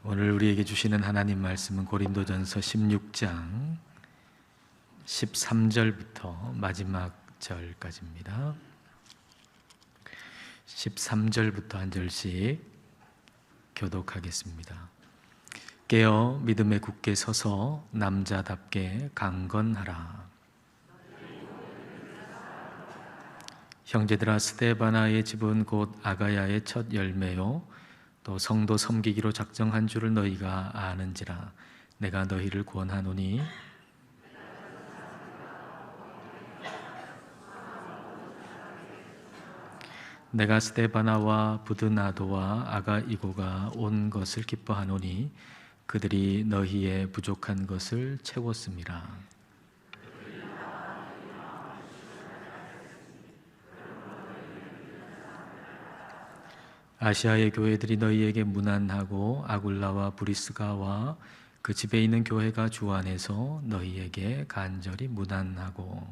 오늘 우리에게 주시는 하나님 말씀은 고린도전서 16장 13절부터 마지막 절까지입니다. 13절부터 한 절씩 교독하겠습니다. 깨어 믿음에 굳게 서서 남자답게 강건하라. 형제들아, 스데바나의 집은 곧 아가야의 첫 열매요 또 성도 섬기기로 작정한 줄을 너희가 아는지라. 내가 너희를 구원하노니 내가 스데바나와 부드나도와 아가이고가 온 것을 기뻐하노니 그들이 너희의 부족한 것을 채웠음이라. 아시아의 교회들이 너희에게 무난하고 아굴라와 브리스가와 그 집에 있는 교회가 주 안에서 너희에게 간절히 무난하고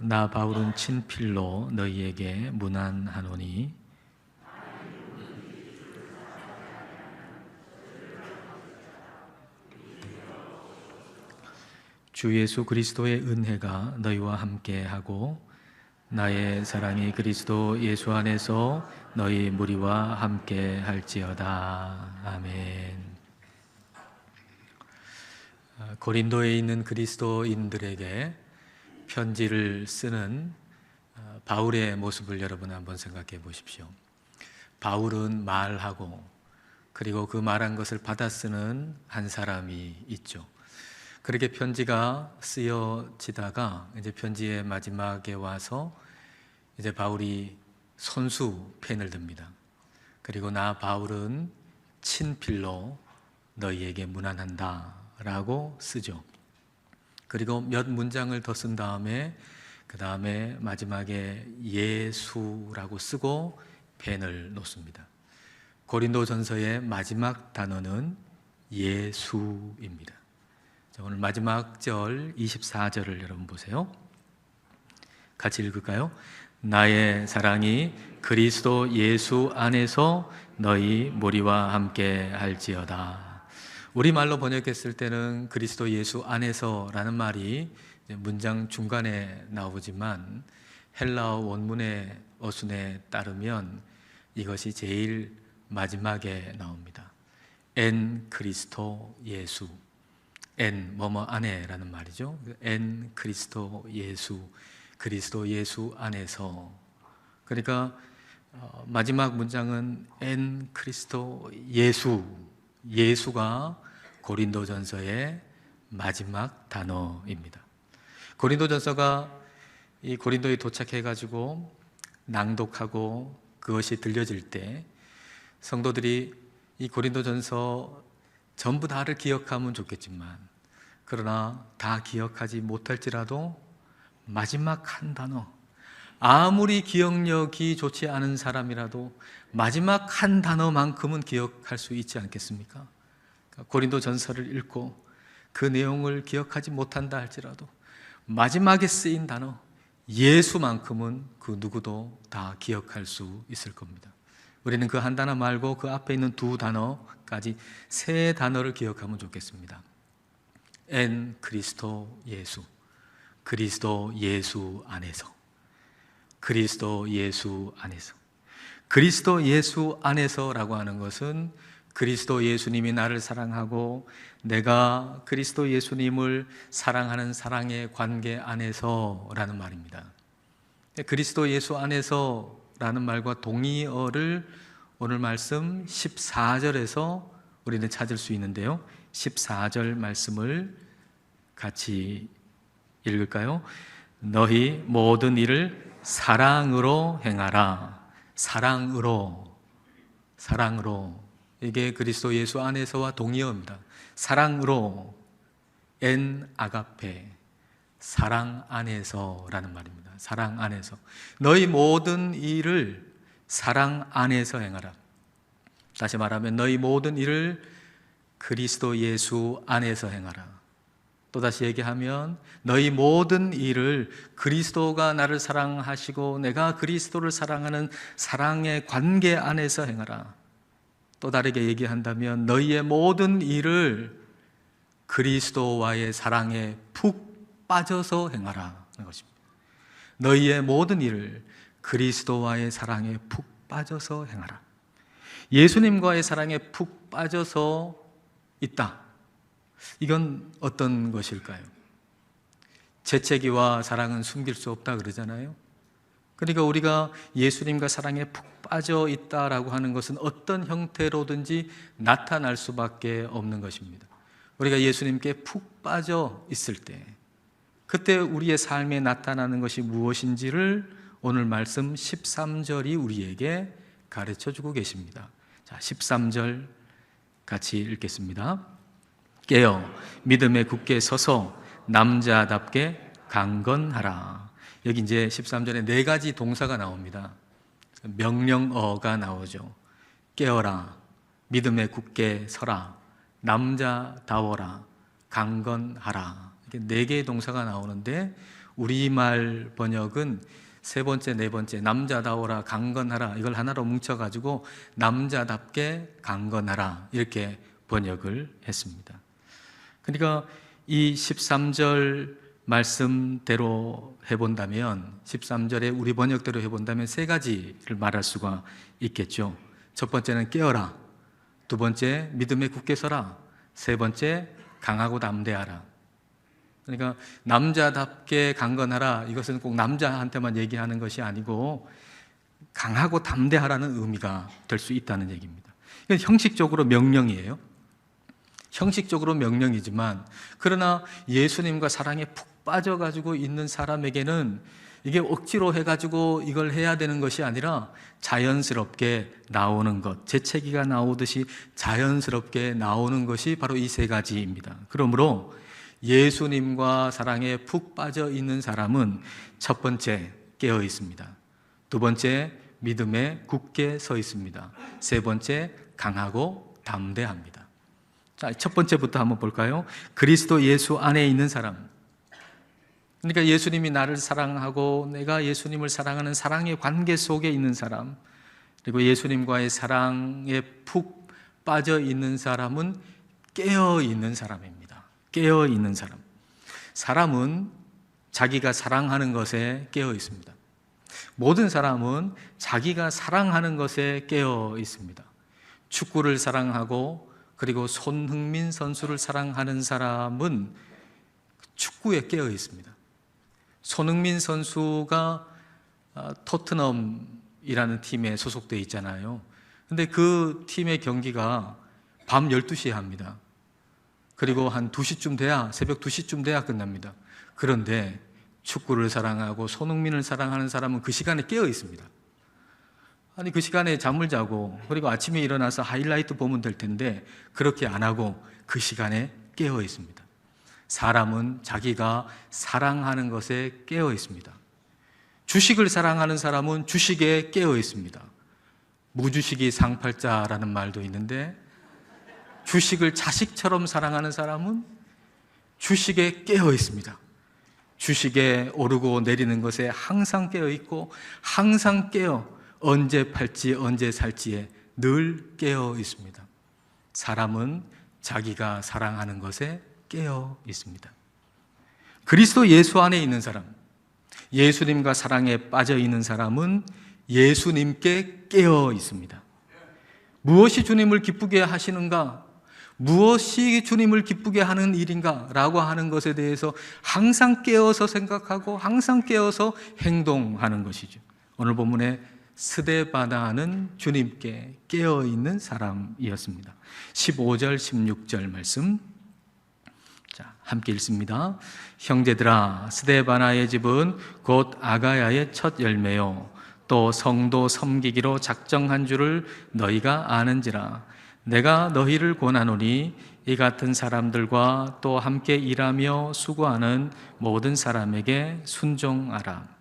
나 바울은 친필로 너희에게 무난하노니 주 예수 그리스도의 은혜가 너희와 함께하고 나의 사랑이 그리스도 예수 안에서 너희 무리와 함께할지어다. 아멘. 고린도에 있는 그리스도인들에게 편지를 쓰는 바울의 모습을 여러분 한번 생각해 보십시오. 바울은 말하고 그리고 그 말한 것을 받아 쓰는 한 사람이 있죠. 그렇게 편지가 쓰여지다가 이제 편지의 마지막에 와서 이제 바울이 손수 펜을 듭니다. 그리고 나 바울은 친필로 너희에게 문안한다 라고 쓰죠. 그리고 몇 문장을 더 쓴 다음에 그 다음에 마지막에 예수라고 쓰고 펜을 놓습니다. 고린도전서의 마지막 단어는 예수입니다. 자, 오늘 마지막 절 24절을 여러분 보세요. 같이 읽을까요? 나의 사랑이 그리스도 예수 안에서 너희 무리와 함께 할지어다. 우리말로 번역했을 때는 그리스도 예수 안에서라는 말이 문장 중간에 나오지만 헬라어 원문의 어순에 따르면 이것이 제일 마지막에 나옵니다. 엔 그리스도 예수, 엔 뭐뭐 안에라는 말이죠. 엔 그리스도 예수, 그리스도 예수 안에서. 그러니까 마지막 문장은 엔 그리스도 예수, 예수가 고린도전서의 마지막 단어입니다. 고린도전서가 이 고린도에 도착해가지고 낭독하고 그것이 들려질 때 성도들이 이 고린도전서 전부 다를 기억하면 좋겠지만 그러나 다 기억하지 못할지라도 마지막 한 단어, 아무리 기억력이 좋지 않은 사람이라도 마지막 한 단어만큼은 기억할 수 있지 않겠습니까? 고린도전서를 읽고 그 내용을 기억하지 못한다 할지라도 마지막에 쓰인 단어 예수만큼은 그 누구도 다 기억할 수 있을 겁니다. 우리는 그 한 단어 말고 그 앞에 있는 두 단어까지 세 단어를 기억하면 좋겠습니다. 엔 그리스도 예수, 그리스도 예수 안에서, 그리스도 예수 안에서. 그리스도 예수 안에서라고 하는 것은 그리스도 예수님이 나를 사랑하고 내가 그리스도 예수님을 사랑하는 사랑의 관계 안에서라는 말입니다. 그리스도 예수 안에서라는 말과 동의어를 오늘 말씀 14절에서 우리는 찾을 수 있는데요. 14절 말씀을 같이 읽을까요? 너희 모든 일을 사랑으로 행하라. 사랑으로. 이게 그리스도 예수 안에서와 동의어입니다. 사랑으로. 엔 아가페. 사랑 안에서라는 말입니다. 사랑 안에서. 너희 모든 일을 사랑 안에서 행하라. 다시 말하면 너희 모든 일을 그리스도 예수 안에서 행하라. 또다시 얘기하면 너희 모든 일을 그리스도가 나를 사랑하시고 내가 그리스도를 사랑하는 사랑의 관계 안에서 행하라. 또 다르게 얘기한다면 너희의 모든 일을 그리스도와의 사랑에 푹 빠져서 행하라 하는 것입니다. 너희의 모든 일을 그리스도와의 사랑에 푹 빠져서 행하라. 예수님과의 사랑에 푹 빠져서 있다. 이건 어떤 것일까요? 재채기와 사랑은 숨길 수 없다 그러잖아요. 그러니까 우리가 예수님과 사랑에 푹 빠져 있다라고 하는 것은 어떤 형태로든지 나타날 수밖에 없는 것입니다. 우리가 예수님께 푹 빠져 있을 때 그때 우리의 삶에 나타나는 것이 무엇인지를 오늘 말씀 13절이 우리에게 가르쳐 주고 계십니다. 자, 13절 같이 읽겠습니다. 깨어 믿음에 굳게 서서 남자답게 강건하라. 여기 이제 13절에 네 가지 동사가 나옵니다. 명령어가 나오죠. 깨어라, 믿음에 굳게 서라, 남자다워라, 강건하라. 이렇게 네 개의 동사가 나오는데 우리말 번역은 세 번째, 네 번째, 남자다워라, 강건하라 이걸 하나로 뭉쳐가지고 남자답게 강건하라 이렇게 번역을 했습니다. 그러니까 이 13절 말씀대로 해본다면 13절에 우리 번역대로 해본다면 세 가지를 말할 수가 있겠죠. 첫 번째는 깨어라, 두 번째 믿음에 굳게 서라, 세 번째 강하고 담대하라. 그러니까 남자답게 강건하라 이것은 꼭 남자한테만 얘기하는 것이 아니고 강하고 담대하라는 의미가 될 수 있다는 얘기입니다. 이건 형식적으로 명령이에요. 형식적으로 명령이지만 그러나 예수님과 사랑에 푹 빠져가지고 있는 사람에게는 이게 억지로 해가지고 이걸 해야 되는 것이 아니라 자연스럽게 나오는 것, 재채기가 나오듯이 자연스럽게 나오는 것이 바로 이 세 가지입니다. 그러므로 예수님과 사랑에 푹 빠져 있는 사람은 첫 번째 깨어 있습니다. 두 번째 믿음에 굳게 서 있습니다. 세 번째 강하고 담대합니다. 자, 첫 번째부터 한번 볼까요? 그리스도 예수 안에 있는 사람. 그러니까 예수님이 나를 사랑하고 내가 예수님을 사랑하는 사랑의 관계 속에 있는 사람, 그리고 예수님과의 사랑에 푹 빠져 있는 사람은 깨어 있는 사람입니다. 깨어 있는 사람. 사람은 자기가 사랑하는 것에 깨어 있습니다. 모든 사람은 자기가 사랑하는 것에 깨어 있습니다. 축구를 사랑하고 그리고 손흥민 선수를 사랑하는 사람은 축구에 깨어 있습니다. 손흥민 선수가 토트넘이라는 팀에 소속되어 있잖아요. 근데 그 팀의 경기가 밤 12시에 합니다. 그리고 한 2시쯤 돼야, 새벽 2시쯤 돼야 끝납니다. 그런데 축구를 사랑하고 손흥민을 사랑하는 사람은 그 시간에 깨어 있습니다. 아니 그 시간에 잠을 자고 그리고 아침에 일어나서 하이라이트 보면 될 텐데 그렇게 안 하고 그 시간에 깨어 있습니다. 사람은 자기가 사랑하는 것에 깨어 있습니다. 주식을 사랑하는 사람은 주식에 깨어 있습니다. 무주식이 상팔자라는 말도 있는데 주식을 자식처럼 사랑하는 사람은 주식에 깨어 있습니다. 주식에 오르고 내리는 것에 항상 깨어 있고 항상 깨어 언제 팔지 언제 살지에 늘 깨어 있습니다. 사람은 자기가 사랑하는 것에 깨어 있습니다. 그리스도 예수 안에 있는 사람, 예수님과 사랑에 빠져 있는 사람은 예수님께 깨어 있습니다. 무엇이 주님을 기쁘게 하시는가? 무엇이 주님을 기쁘게 하는 일인가? 라고 하는 것에 대해서 항상 깨어서 생각하고 항상 깨어서 행동하는 것이죠. 오늘 본문에 스데바나는 주님께 깨어있는 사람이었습니다. 15절 16절 말씀 자, 함께 읽습니다. 형제들아, 스데바나의 집은 곧 아가야의 첫 열매요 또 성도 섬기기로 작정한 줄을 너희가 아는지라. 내가 너희를 권하노니 이 같은 사람들과 또 함께 일하며 수고하는 모든 사람에게 순종하라.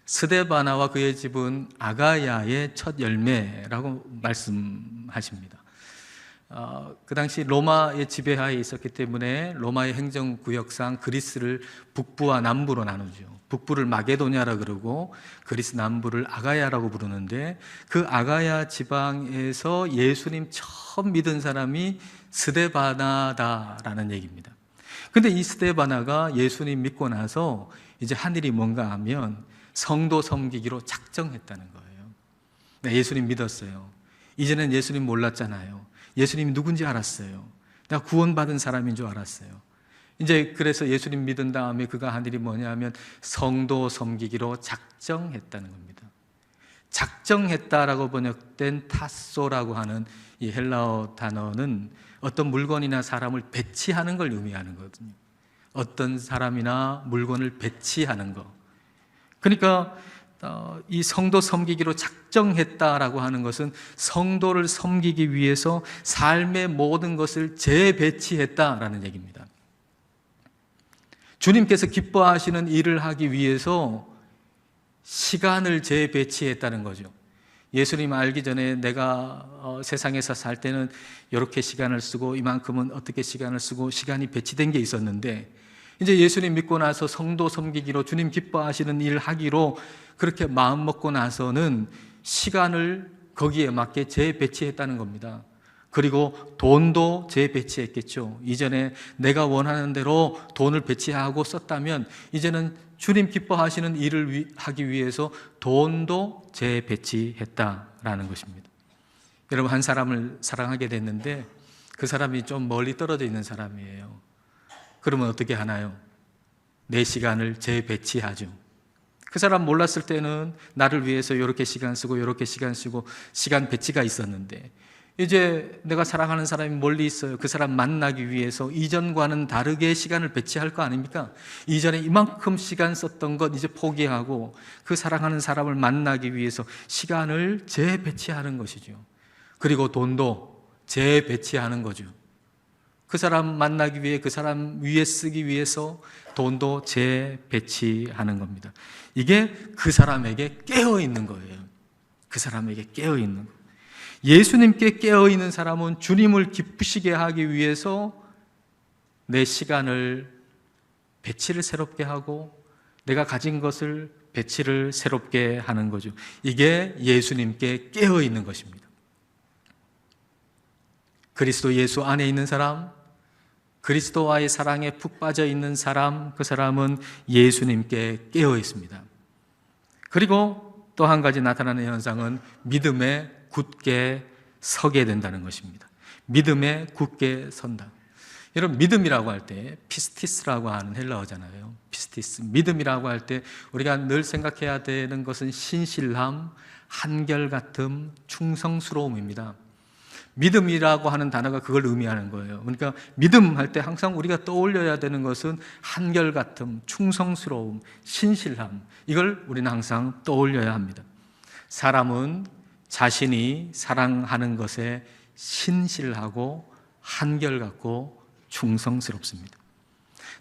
스데바나와 그의 집은 아가야의 첫 열매라고 말씀하십니다. 그 당시 로마의 지배하에 있었기 때문에 로마의 행정구역상 그리스를 북부와 남부로 나누죠. 북부를 마게도냐라 그러고 그리스 남부를 아가야라고 부르는데, 그 아가야 지방에서 예수님 처음 믿은 사람이 스데바나다라는 얘기입니다. 근데 이 스데바나가 예수님 믿고 나서 이제 한 일이 뭔가 하면 성도 섬기기로 작정했다는 거예요. 네, 예수님 믿었어요. 이제는 예수님 몰랐잖아요. 예수님이 누군지 알았어요. 나 구원받은 사람인 줄 알았어요. 이제 그래서 예수님 믿은 다음에 그가 한 일이 뭐냐면 성도 섬기기로 작정했다는 겁니다. 작정했다라고 번역된 타소라고 하는 이 헬라어 단어는 어떤 물건이나 사람을 배치하는 걸 의미하는 거거든요. 어떤 사람이나 물건을 배치하는 거. 그러니까 이 성도 섬기기로 작정했다라고 하는 것은 성도를 섬기기 위해서 삶의 모든 것을 재배치했다라는 얘기입니다. 주님께서 기뻐하시는 일을 하기 위해서 시간을 재배치했다는 거죠. 예수님 알기 전에 내가 세상에서 살 때는 이렇게 시간을 쓰고 이만큼은 어떻게 시간을 쓰고 시간이 배치된 게 있었는데, 이제 예수님 믿고 나서 성도 섬기기로 주님 기뻐하시는 일 하기로 그렇게 마음 먹고 나서는 시간을 거기에 맞게 재배치했다는 겁니다. 그리고 돈도 재배치했겠죠. 이전에 내가 원하는 대로 돈을 배치하고 썼다면 이제는 주님 기뻐하시는 일을 하기 위해서 돈도 재배치했다라는 것입니다. 여러분, 한 사람을 사랑하게 됐는데 그 사람이 좀 멀리 떨어져 있는 사람이에요. 그러면 어떻게 하나요? 내 시간을 재배치하죠. 그 사람 몰랐을 때는 나를 위해서 이렇게 시간 쓰고 이렇게 시간 쓰고 시간 배치가 있었는데, 이제 내가 사랑하는 사람이 멀리 있어요. 그 사람 만나기 위해서 이전과는 다르게 시간을 배치할 거 아닙니까? 이전에 이만큼 시간 썼던 것 이제 포기하고 그 사랑하는 사람을 만나기 위해서 시간을 재배치하는 것이죠. 그리고 돈도 재배치하는 거죠. 그 사람 만나기 위해, 그 사람 위에 쓰기 위해서 돈도 재배치하는 겁니다. 이게 그 사람에게 깨어있는 거예요. 그 사람에게 깨어있는 거. 예수님께 깨어있는 사람은 주님을 기쁘시게 하기 위해서 내 시간을 배치를 새롭게 하고 내가 가진 것을 배치를 새롭게 하는 거죠. 이게 예수님께 깨어있는 것입니다. 그리스도 예수 안에 있는 사람, 그리스도와의 사랑에 푹 빠져 있는 사람, 그 사람은 예수님께 깨어 있습니다. 그리고 또 한 가지 나타나는 현상은 믿음에 굳게 서게 된다는 것입니다. 믿음에 굳게 선다. 여러분, 믿음이라고 할 때 피스티스라고 하는 헬라어잖아요. 피스티스. 믿음이라고 할 때 우리가 늘 생각해야 되는 것은 신실함, 한결같음, 충성스러움입니다. 믿음이라고 하는 단어가 그걸 의미하는 거예요. 그러니까 믿음 할 때 항상 우리가 떠올려야 되는 것은 한결같음, 충성스러움, 신실함, 이걸 우리는 항상 떠올려야 합니다. 사람은 자신이 사랑하는 것에 신실하고 한결같고 충성스럽습니다.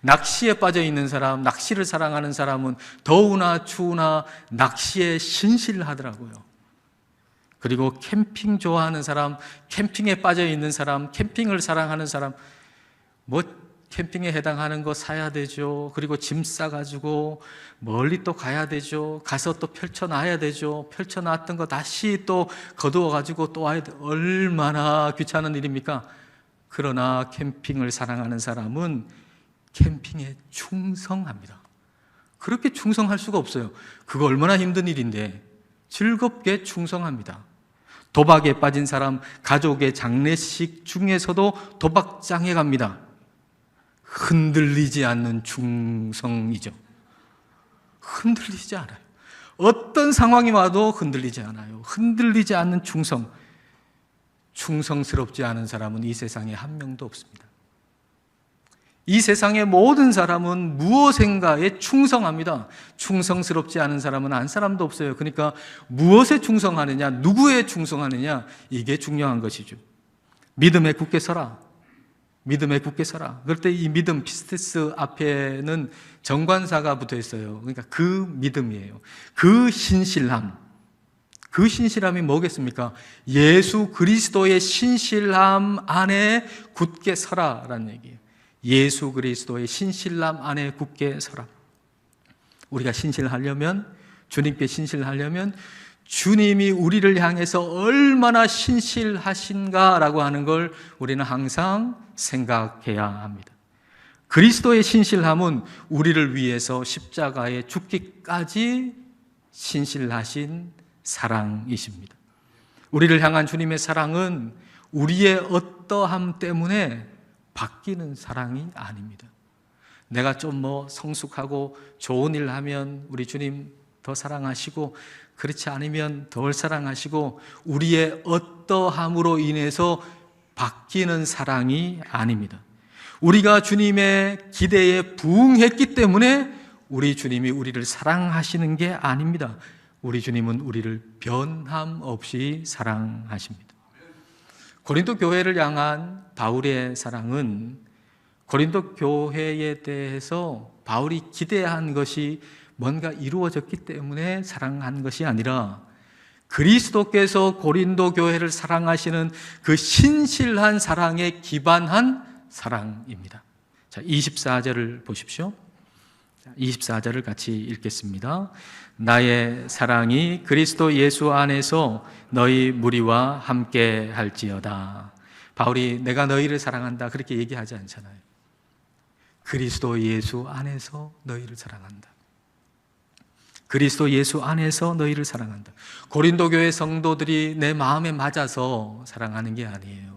낚시에 빠져 있는 사람, 낚시를 사랑하는 사람은 더우나 추우나 낚시에 신실하더라고요. 그리고 캠핑 좋아하는 사람, 캠핑에 빠져 있는 사람, 캠핑을 사랑하는 사람, 캠핑에 해당하는 거 사야 되죠. 그리고 짐 싸가지고 멀리 또 가야 되죠. 가서 또 펼쳐놔야 되죠. 펼쳐놨던 거 다시 또 거두어가지고 또 와야 돼. 얼마나 귀찮은 일입니까? 그러나 캠핑을 사랑하는 사람은 캠핑에 충성합니다. 그렇게 충성할 수가 없어요. 그거 얼마나 힘든 일인데 즐겁게 충성합니다. 도박에 빠진 사람, 가족의 장례식 중에서도 도박장에 갑니다. 흔들리지 않는 충성이죠. 흔들리지 않아요. 어떤 상황이 와도 흔들리지 않아요. 흔들리지 않는 충성. 충성스럽지 않은 사람은 이 세상에 한 명도 없습니다. 이 세상의 모든 사람은 무엇인가에 충성합니다. 충성스럽지 않은 사람은 한 사람도 없어요. 그러니까 무엇에 충성하느냐, 누구에 충성하느냐, 이게 중요한 것이죠. 믿음에 굳게 서라. 믿음에 굳게 서라. 그럴 때 이 믿음, 피스티스 앞에는 정관사가 붙어 있어요. 그러니까 그 믿음이에요. 그 신실함, 그 신실함이 뭐겠습니까? 예수 그리스도의 신실함 안에 굳게 서라라는 얘기예요. 예수 그리스도의 신실함 안에 굳게 서라. 우리가 신실하려면, 주님께 신실하려면 주님이 우리를 향해서 얼마나 신실하신가라고 하는 걸 우리는 항상 생각해야 합니다. 그리스도의 신실함은 우리를 위해서 십자가에 죽기까지 신실하신 사랑이십니다. 우리를 향한 주님의 사랑은 우리의 어떠함 때문에 바뀌는 사랑이 아닙니다. 내가 좀 성숙하고 좋은 일 하면 우리 주님 더 사랑하시고, 그렇지 않으면 덜 사랑하시고, 우리의 어떠함으로 인해서 바뀌는 사랑이 아닙니다. 우리가 주님의 기대에 부응했기 때문에 우리 주님이 우리를 사랑하시는 게 아닙니다. 우리 주님은 우리를 변함없이 사랑하십니다. 고린도 교회를 향한 바울의 사랑은 고린도 교회에 대해서 바울이 기대한 것이 뭔가 이루어졌기 때문에 사랑한 것이 아니라 그리스도께서 고린도 교회를 사랑하시는 그 신실한 사랑에 기반한 사랑입니다. 자, 24절을 보십시오. 24절을 같이 읽겠습니다. 나의 사랑이 그리스도 예수 안에서 너희 무리와 함께 할지어다. 바울이 내가 너희를 사랑한다 그렇게 얘기하지 않잖아요. 그리스도 예수 안에서 너희를 사랑한다. 그리스도 예수 안에서 너희를 사랑한다. 고린도 교회 성도들이 내 마음에 맞아서 사랑하는 게 아니에요.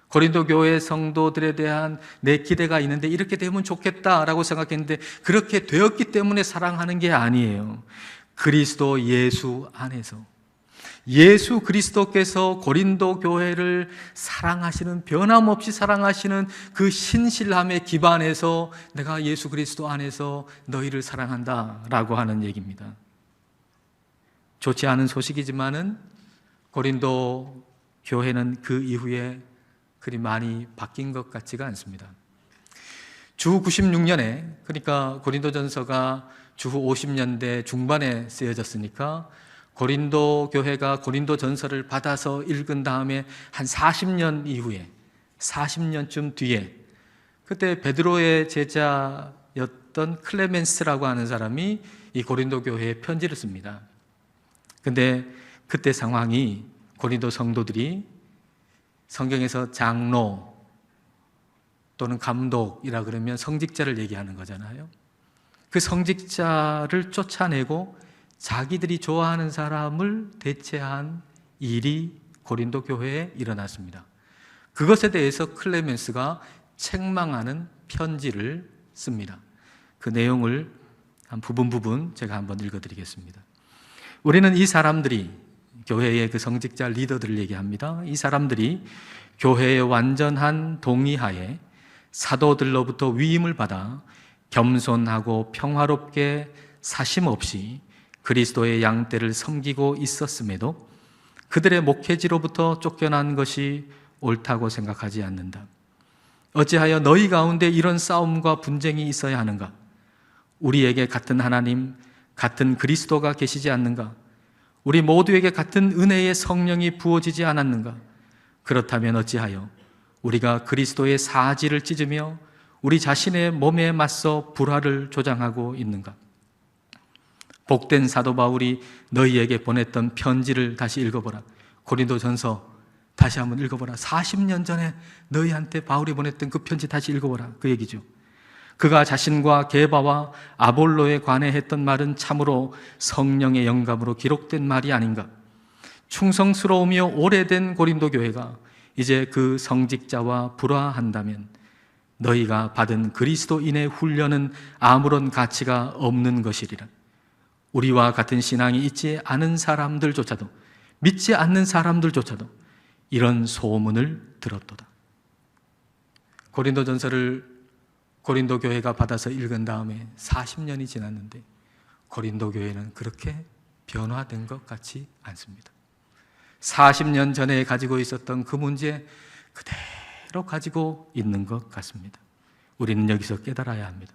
고린도 교회 성도들에 대한 내 기대가 있는데 이렇게 되면 좋겠다라고 생각했는데 그렇게 되었기 때문에 사랑하는 게 아니에요. 그리스도 예수 안에서, 예수 그리스도께서 고린도 교회를 사랑하시는, 변함없이 사랑하시는 그 신실함에 기반해서 내가 예수 그리스도 안에서 너희를 사랑한다라고 하는 얘기입니다. 좋지 않은 소식이지만은 고린도 교회는 그 이후에 그리 많이 바뀐 것 같지가 않습니다. 주후 96년에, 그러니까 고린도전서가 주후 50년대 중반에 쓰여졌으니까 고린도 교회가 고린도전서를 받아서 읽은 다음에 한 40년 이후에, 40년쯤 뒤에, 그때 베드로의 제자였던 클레멘스라고 하는 사람이 이 고린도 교회에 편지를 씁니다. 근데 그때 상황이 고린도 성도들이 성경에서 장로 또는 감독이라 그러면 성직자를 얘기하는 거잖아요. 그 성직자를 쫓아내고 자기들이 좋아하는 사람을 대체한 일이 고린도 교회에 일어났습니다. 그것에 대해서 클레멘스가 책망하는 편지를 씁니다. 그 내용을 한 부분 제가 한번 읽어드리겠습니다. 우리는 이 사람들이, 교회의 그 성직자 리더들을 얘기합니다. 이 사람들이 교회의 완전한 동의하에 사도들로부터 위임을 받아 겸손하고 평화롭게 사심 없이 그리스도의 양떼를 섬기고 있었음에도 그들의 목회지로부터 쫓겨난 것이 옳다고 생각하지 않는다. 어찌하여 너희 가운데 이런 싸움과 분쟁이 있어야 하는가? 우리에게 같은 하나님, 같은 그리스도가 계시지 않는가? 우리 모두에게 같은 은혜의 성령이 부어지지 않았는가? 그렇다면 어찌하여 우리가 그리스도의 사지를 찢으며 우리 자신의 몸에 맞서 불화를 조장하고 있는가? 복된 사도 바울이 너희에게 보냈던 편지를 다시 읽어보라. 고린도전서 다시 한번 읽어보라. 40년 전에 너희한테 바울이 보냈던 그 편지 다시 읽어보라. 그 얘기죠. 그가 자신과 게바와 아볼로에 관해 했던 말은 참으로 성령의 영감으로 기록된 말이 아닌가? 충성스러우며 오래된 고린도 교회가 이제 그 성직자와 불화한다면 너희가 받은 그리스도인의 훈련은 아무런 가치가 없는 것이리라. 우리와 같은 신앙이 있지 않은 사람들조차도, 믿지 않는 사람들조차도 이런 소문을 들었도다. 고린도전서를 고린도 교회가 받아서 읽은 다음에 40년이 지났는데 고린도 교회는 그렇게 변화된 것 같지 않습니다. 40년 전에 가지고 있었던 그 문제 그대로 가지고 있는 것 같습니다. 우리는 여기서 깨달아야 합니다.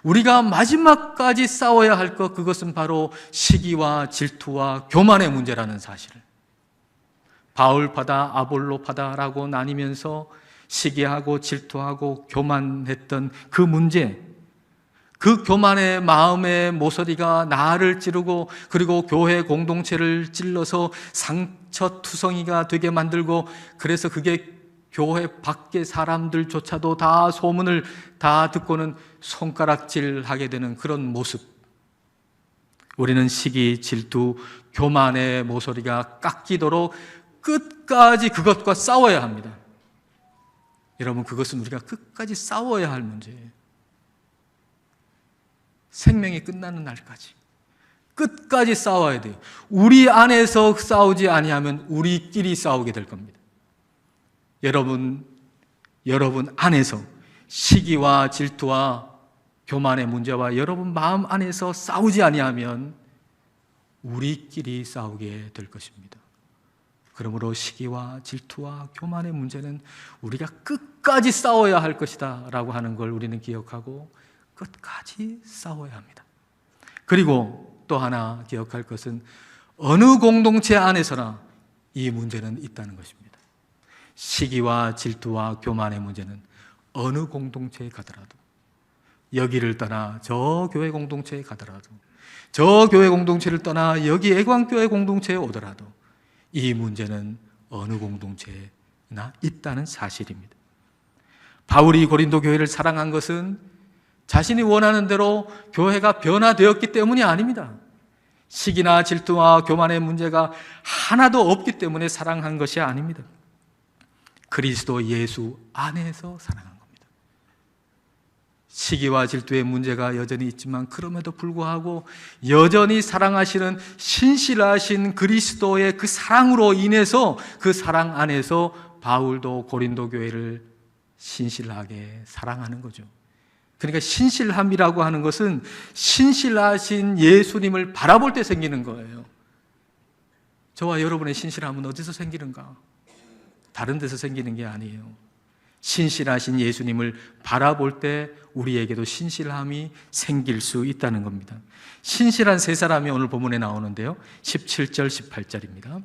우리가 마지막까지 싸워야 할 것, 그것은 바로 시기와 질투와 교만의 문제라는 사실을, 바울파다 아볼로파다라고 나뉘면서 시기하고 질투하고 교만했던 그 문제, 그 교만의 마음의 모서리가 나를 찌르고 그리고 교회 공동체를 찔러서 상처투성이가 되게 만들고, 그래서 그게 교회 밖의 사람들조차도 다 소문을 다 듣고는 손가락질하게 되는 그런 모습. 우리는 시기, 질투, 교만의 모서리가 깎이도록 끝까지 그것과 싸워야 합니다. 여러분, 그것은 우리가 끝까지 싸워야 할 문제예요. 생명이 끝나는 날까지 끝까지 싸워야 돼요. 우리 안에서 싸우지 아니하면 우리끼리 싸우게 될 겁니다. 여러분 안에서 시기와 질투와 교만의 문제와 여러분 마음 안에서 싸우지 아니하면 우리끼리 싸우게 될 것입니다. 그러므로 시기와 질투와 교만의 문제는 우리가 끝까지 싸워야 할 것이다 라고 하는 걸 우리는 기억하고 끝까지 싸워야 합니다. 그리고 또 하나 기억할 것은 어느 공동체 안에서나 이 문제는 있다는 것입니다. 시기와 질투와 교만의 문제는 어느 공동체에 가더라도, 여기를 떠나 저 교회 공동체에 가더라도, 저 교회 공동체를 떠나 여기 애광교회 공동체에 오더라도 이 문제는 어느 공동체나 있다는 사실입니다. 바울이 고린도 교회를 사랑한 것은 자신이 원하는 대로 교회가 변화되었기 때문이 아닙니다. 시기나 질투와 교만의 문제가 하나도 없기 때문에 사랑한 것이 아닙니다. 그리스도 예수 안에서 사랑한 겁니다. 시기와 질투의 문제가 여전히 있지만 그럼에도 불구하고 여전히 사랑하시는 신실하신 그리스도의 그 사랑으로 인해서, 그 사랑 안에서 바울도 고린도 교회를 신실하게 사랑하는 거죠. 그러니까 신실함이라고 하는 것은 신실하신 예수님을 바라볼 때 생기는 거예요. 저와 여러분의 신실함은 어디서 생기는가? 다른 데서 생기는 게 아니에요. 신실하신 예수님을 바라볼 때 우리에게도 신실함이 생길 수 있다는 겁니다. 신실한 세 사람이 오늘 본문에 나오는데요, 17절 18절입니다.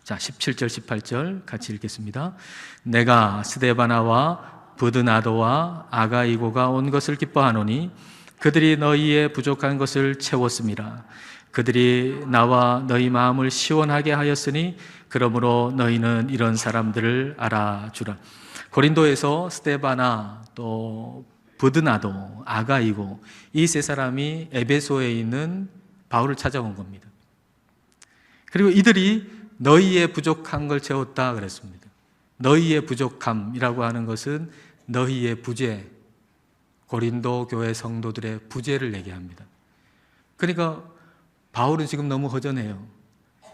자, 17절 18절 같이 읽겠습니다. 내가 스데바나와 브드나도와 아가이고가 온 것을 기뻐하노니 그들이 너희의 부족한 것을 채웠음이라. 그들이 나와 너희 마음을 시원하게 하였으니 그러므로 너희는 이런 사람들을 알아주라. 고린도에서 스데바나, 또 브드나도, 아가이고, 이 세 사람이 에베소에 있는 바울을 찾아온 겁니다. 그리고 이들이 너희의 부족한 걸 채웠다 그랬습니다. 너희의 부족함이라고 하는 것은 너희의 부재, 고린도 교회 성도들의 부재를 얘기합니다. 그러니까 바울은 지금 너무 허전해요.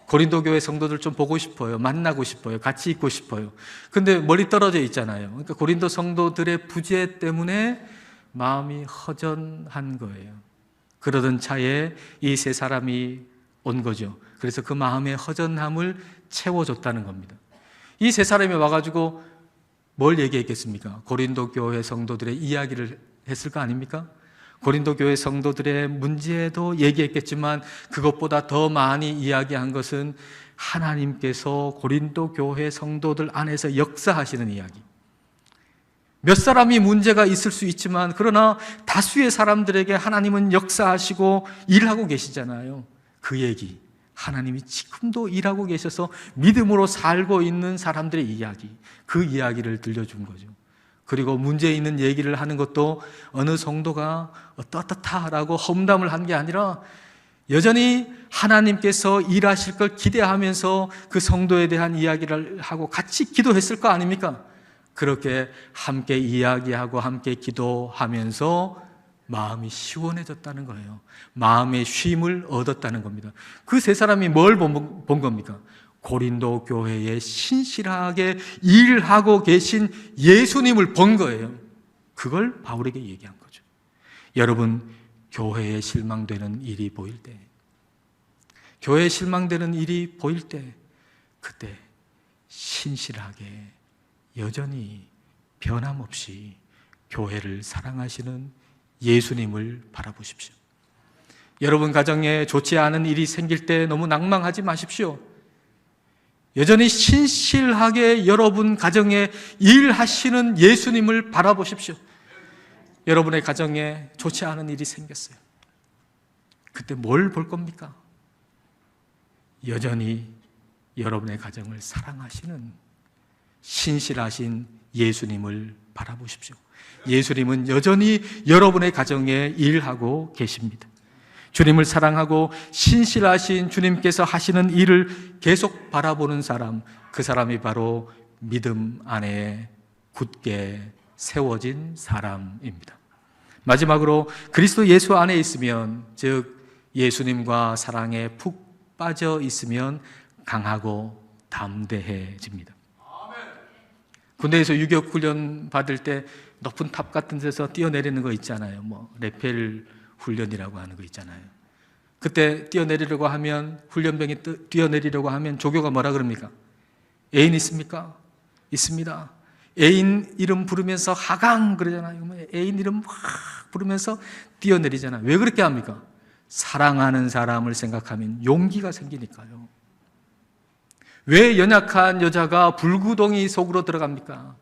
고린도 교회 성도들 좀 보고 싶어요. 만나고 싶어요. 같이 있고 싶어요. 근데 멀리 떨어져 있잖아요. 그러니까 고린도 성도들의 부재 때문에 마음이 허전한 거예요. 그러던 차에 이 세 사람이 온 거죠. 그래서 그 마음의 허전함을 채워줬다는 겁니다. 이 세 사람이 와가지고 뭘 얘기했겠습니까? 고린도 교회 성도들의 이야기를 했을 거 아닙니까? 고린도 교회 성도들의 문제도 얘기했겠지만 그것보다 더 많이 이야기한 것은 하나님께서 고린도 교회 성도들 안에서 역사하시는 이야기. 몇 사람이 문제가 있을 수 있지만 그러나 다수의 사람들에게 하나님은 역사하시고 일하고 계시잖아요. 그 얘기, 하나님이 지금도 일하고 계셔서 믿음으로 살고 있는 사람들의 이야기, 그 이야기를 들려준 거죠. 그리고 문제 있는 얘기를 하는 것도 어느 성도가 어떻다라고 험담을 한 게 아니라 여전히 하나님께서 일하실 걸 기대하면서 그 성도에 대한 이야기를 하고 같이 기도했을 거 아닙니까? 그렇게 함께 이야기하고 함께 기도하면서 마음이 시원해졌다는 거예요. 마음의 쉼을 얻었다는 겁니다. 그 세 사람이 뭘 본 겁니까? 고린도 교회에 신실하게 일하고 계신 예수님을 본 거예요. 그걸 바울에게 얘기한 거죠. 여러분, 교회에 실망되는 일이 보일 때, 교회에 실망되는 일이 보일 때, 그때 신실하게 여전히 변함없이 교회를 사랑하시는 예수님을 바라보십시오. 여러분 가정에 좋지 않은 일이 생길 때 너무 낭망하지 마십시오. 여전히 신실하게 여러분 가정에 일하시는 예수님을 바라보십시오. 여러분의 가정에 좋지 않은 일이 생겼어요. 그때 뭘 볼 겁니까? 여전히 여러분의 가정을 사랑하시는 신실하신 예수님을 바라보십시오. 예수님은 여전히 여러분의 가정에 일하고 계십니다. 주님을 사랑하고 신실하신 주님께서 하시는 일을 계속 바라보는 사람, 그 사람이 바로 믿음 안에 굳게 세워진 사람입니다. 마지막으로 그리스도 예수 안에 있으면, 즉 예수님과 사랑에 푹 빠져 있으면 강하고 담대해집니다. 군대에서 유격 훈련 받을 때 높은 탑 같은 데서 뛰어내리는 거 있잖아요. 레펠 훈련이라고 하는 거 있잖아요. 그때 뛰어내리려고 하면, 훈련병이 뛰어내리려고 하면 조교가 뭐라 그럽니까? 애인 있습니까? 있습니다. 애인 이름 부르면서 하강 그러잖아요. 애인 이름 막 부르면서 뛰어내리잖아요. 왜 그렇게 합니까? 사랑하는 사람을 생각하면 용기가 생기니까요. 왜 연약한 여자가 불구덩이 속으로 들어갑니까?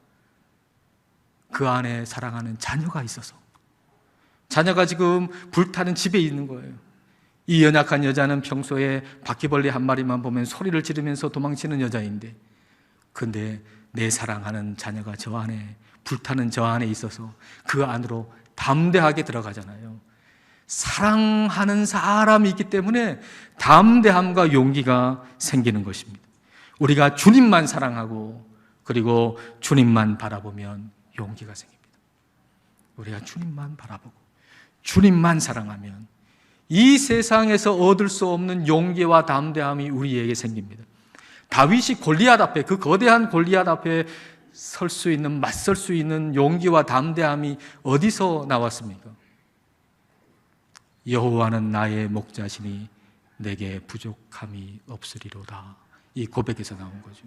그 안에 사랑하는 자녀가 있어서. 자녀가 지금 불타는 집에 있는 거예요. 이 연약한 여자는 평소에 바퀴벌레 한 마리만 보면 소리를 지르면서 도망치는 여자인데, 근데 내 사랑하는 자녀가 저 안에, 불타는 저 안에 있어서 그 안으로 담대하게 들어가잖아요. 사랑하는 사람이 있기 때문에 담대함과 용기가 생기는 것입니다. 우리가 주님만 사랑하고 그리고 주님만 바라보면 용기가 생깁니다. 우리가 주님만 바라보고 주님만 사랑하면 이 세상에서 얻을 수 없는 용기와 담대함이 우리에게 생깁니다. 다윗이 골리앗 앞에, 그 거대한 골리앗 앞에 설 수 있는, 맞설 수 있는 용기와 담대함이 어디서 나왔습니까? 여호와는 나의 목자시니 내게 부족함이 없으리로다. 이 고백에서 나온 거죠.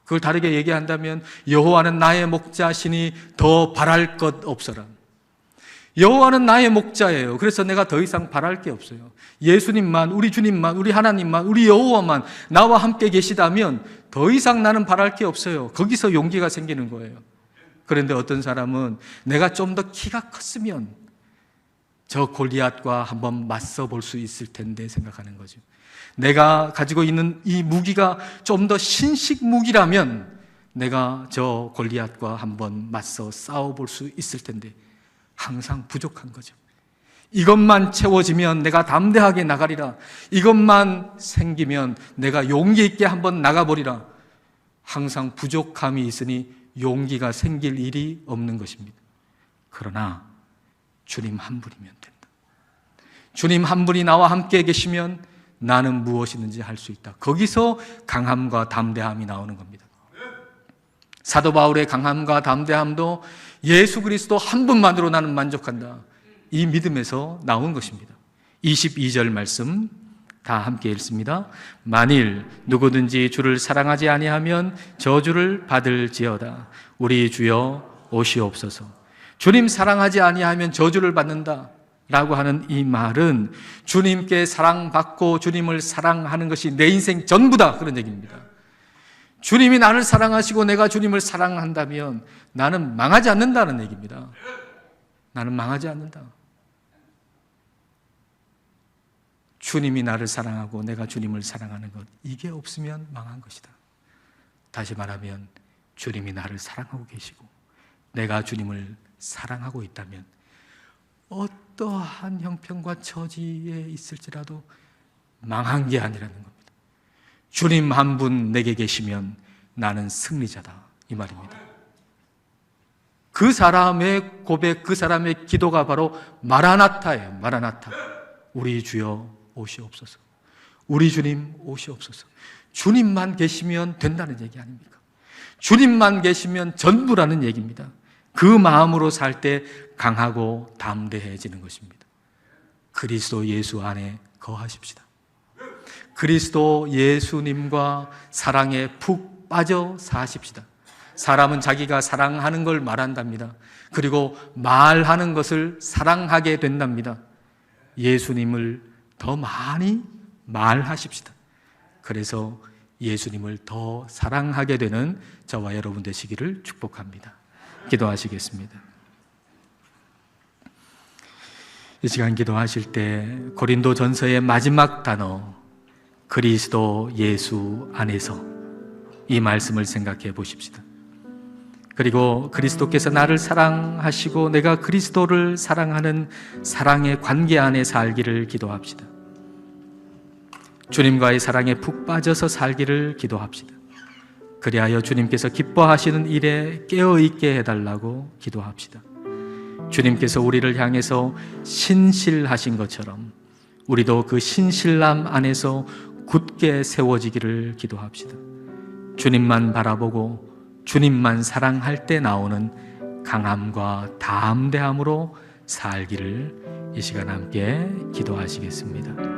그걸 다르게 얘기한다면 여호와는 나의 목자시니 더 바랄 것 없어라. 여호와는 나의 목자예요. 그래서 내가 더 이상 바랄 게 없어요. 예수님만, 우리 주님만, 우리 하나님만, 우리 여호와만 나와 함께 계시다면 더 이상 나는 바랄 게 없어요. 거기서 용기가 생기는 거예요. 그런데 어떤 사람은 내가 좀 더 키가 컸으면 저 골리앗과 한번 맞서 볼 수 있을 텐데 생각하는 거죠. 내가 가지고 있는 이 무기가 좀 더 신식 무기라면 내가 저 골리앗과 한번 맞서 싸워볼 수 있을 텐데 항상 부족한 거죠. 이것만 채워지면 내가 담대하게 나가리라. 이것만 생기면 내가 용기 있게 한번 나가버리라. 항상 부족함이 있으니 용기가 생길 일이 없는 것입니다. 그러나 주님 한 분이면 된다. 주님 한 분이 나와 함께 계시면 나는 무엇이든지 할 수 있다. 거기서 강함과 담대함이 나오는 겁니다. 사도 바울의 강함과 담대함도 예수 그리스도 한 분만으로 나는 만족한다. 이 믿음에서 나온 것입니다. 22절 말씀 다 함께 읽습니다. 만일 누구든지 주를 사랑하지 아니하면 저주를 받을지어다. 우리 주여 오시옵소서. 주님 사랑하지 아니하면 저주를 받는다 라고 하는 이 말은 주님께 사랑받고 주님을 사랑하는 것이 내 인생 전부다, 그런 얘기입니다. 주님이 나를 사랑하시고 내가 주님을 사랑한다면 나는 망하지 않는다는 얘기입니다. 나는 망하지 않는다. 주님이 나를 사랑하고 내가 주님을 사랑하는 것, 이게 없으면 망한 것이다. 다시 말하면 주님이 나를 사랑하고 계시고 내가 주님을 사랑하고 있다면 어떠한 형편과 처지에 있을지라도 망한 게 아니라는 겁니다. 주님 한 분 내게 계시면 나는 승리자다, 이 말입니다. 그 사람의 고백, 그 사람의 기도가 바로 마라나타예요. 마라나타. 우리 주여 오시옵소서. 우리 주님 오시옵소서. 주님만 계시면 된다는 얘기 아닙니까? 주님만 계시면 전부라는 얘기입니다. 그 마음으로 살 때 강하고 담대해지는 것입니다. 그리스도 예수 안에 거하십시다. 그리스도 예수님과 사랑에 푹 빠져 사십시다. 사람은 자기가 사랑하는 걸 말한답니다. 그리고 말하는 것을 사랑하게 된답니다. 예수님을 더 많이 말하십시다. 그래서 예수님을 더 사랑하게 되는 저와 여러분 되시기를 축복합니다. 기도하시겠습니다. 이 시간 기도하실 때 고린도전서의 마지막 단어 그리스도 예수 안에서 이 말씀을 생각해 보십시다. 그리고 그리스도께서 나를 사랑하시고 내가 그리스도를 사랑하는 사랑의 관계 안에 살기를 기도합시다. 주님과의 사랑에 푹 빠져서 살기를 기도합시다. 그리하여 주님께서 기뻐하시는 일에 깨어있게 해달라고 기도합시다. 주님께서 우리를 향해서 신실하신 것처럼 우리도 그 신실함 안에서 굳게 세워지기를 기도합시다. 주님만 바라보고 주님만 사랑할 때 나오는 강함과 담대함으로 살기를 이 시간 함께 기도하시겠습니다.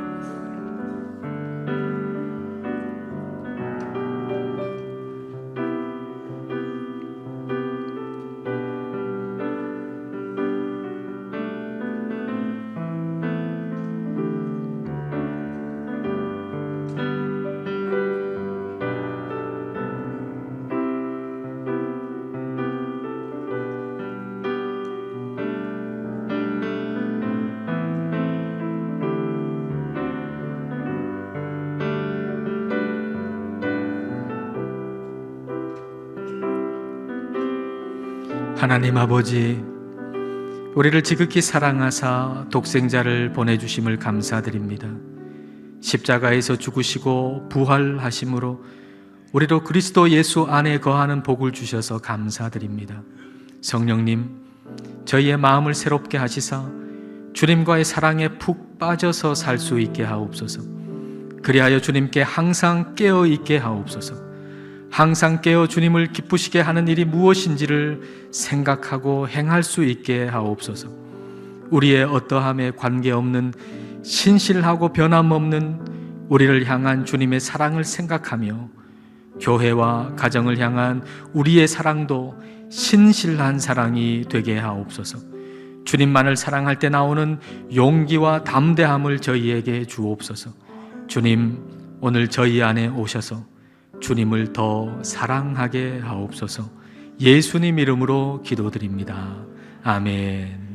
하나님 아버지, 우리를 지극히 사랑하사 독생자를 보내주심을 감사드립니다. 십자가에서 죽으시고 부활하심으로 우리로 그리스도 예수 안에 거하는 복을 주셔서 감사드립니다. 성령님, 저희의 마음을 새롭게 하시사 주님과의 사랑에 푹 빠져서 살 수 있게 하옵소서. 그리하여 주님께 항상 깨어 있게 하옵소서. 항상 깨어 주님을 기쁘시게 하는 일이 무엇인지를 생각하고 행할 수 있게 하옵소서. 우리의 어떠함에 관계없는 신실하고 변함없는 우리를 향한 주님의 사랑을 생각하며 교회와 가정을 향한 우리의 사랑도 신실한 사랑이 되게 하옵소서. 주님만을 사랑할 때 나오는 용기와 담대함을 저희에게 주옵소서. 주님, 오늘 저희 안에 오셔서 주님을 더 사랑하게 하옵소서. 예수님 이름으로 기도드립니다. 아멘.